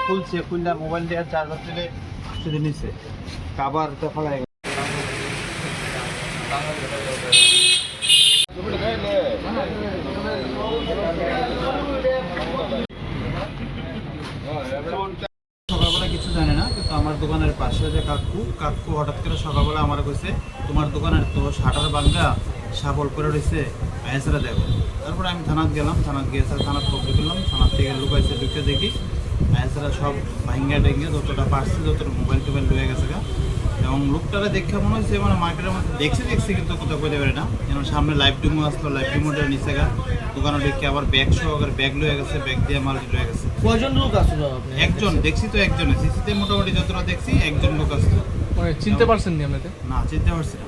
খুলছে খুলনা মোবাইল দিয়ে চার্জার দিলে সেদিন নিচ্ছে কাবার ফেলাই সকালবেলা কিছু জানে না, কিন্তু আমার দোকানের পাশে যে কাকু হঠাৎ করে সকালবেলা আমার কইছে তোমার দোকানের তো শাটার ভাঙা সাবল করে রয়েছে আইসারা দেখো। তারপরে আমি থানাত গেলাম, থানাত গিয়ে থানাত খবর করলাম, থানার থেকে লুকাইছে ঢুকে দেখি আইসারা সব ভাঙ্গা ডেঙ্গে যতটা পারছে যতটা মোবাইল টোবাইল লয়ে গেছে গা। এবং লোকটারা দেখে মনে হয়েছে মানে মার্কেটের মধ্যে দেখছি কিন্তু কোথাও বলতে পারে না। যেমন সামনে লাইভ ডিমো আসলো, লাইভ ডিমোটা নিচে গা দোকানে দেখে আবার ব্যাগ সহকারে ব্যাগ লয়ে গেছে, ব্যাগ দিয়ে মাল লয়ে গেছে। কয়জন লোক আসলো? একজন দেখছি তো, একজনে সিসিতে মোটামুটি যতটা দেখছি একজন লোক আসলো। মানে চিনতে পারছেন নি আপনাদের? না, চিনতে পারছি না।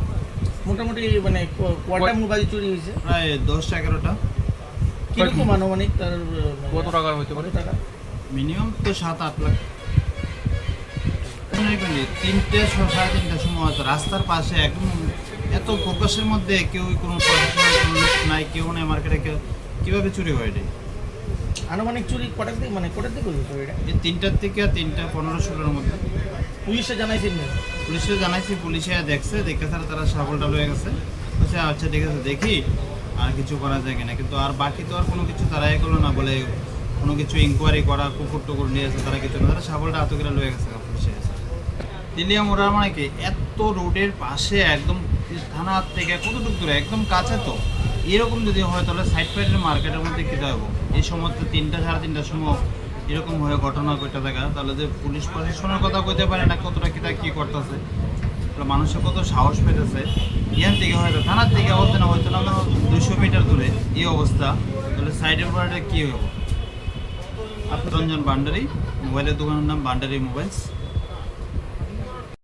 মোটামুটি মানে কয়টা মোবাইল চুরি হয়েছে? প্রায় 10-11টা। কিরকম আনুমানিক তার কত টাকার হইতে পারে? টাকা মিনিমাম তো 7-8 লাখ। 3-3:30 সময় হয়তো রাস্তার পাশে একদম এত ফোকাসের মধ্যে কেউ কোনো প্রশাসনের লোক নাই, কেউ নেই মার্কেটে, কীভাবে চুরি হয় এটাই? আনুমানিক চুরি কটার দিকে মানে কটার দিকে হয়েছে এটা? এই 3টার থেকে 3:15-16-র মধ্যে। পুলিশে জানাইছেন না? পুলিশে জানাইছি, পুলিশে দেখছে, দেখে তারা সাবলটা লয়ে গেছে। আচ্ছা ঠিক আছে, দেখি আর কিছু করা যায় কিনা। কিন্তু আর বাকি তো আর কোনো কিছু তারা করলো না, বলে কোনো কিছু ইনকোয়ারি করা, কুকুর টুকুর নিয়ে আসে, তারা কিছু না, তারা সাবলটা এত করে লয়ে গেছে পুলিশে এসে। দিল্লিয়া মোড়ার মানে কি এত রোডের পাশে একদম থানার থেকে কতটুকু দূরে, একদম কাছে তো। এরকম যদি হয় তাহলে সাইড ফাইডের মার্কেটের মধ্যে কী দেবো? এই সময় 3-3:30 সময় এরকম হয়ে ঘটনা কয়টা দেখা, তাহলে যে পুলিশ প্রশাসনের কথা কইতে পারে না কতটা কী করতেছে, মানুষের কত সাহস পেতেছে। ইয়ার থেকে হয়তো থানার থেকে হতে না 200 মিটার দূরে এই অবস্থা, তাহলে সাইডের পরে কী হবো? আপনি রঞ্জন ভান্ডারী, মোবাইলের দোকানের নাম ভান্ডারী মোবাইলস।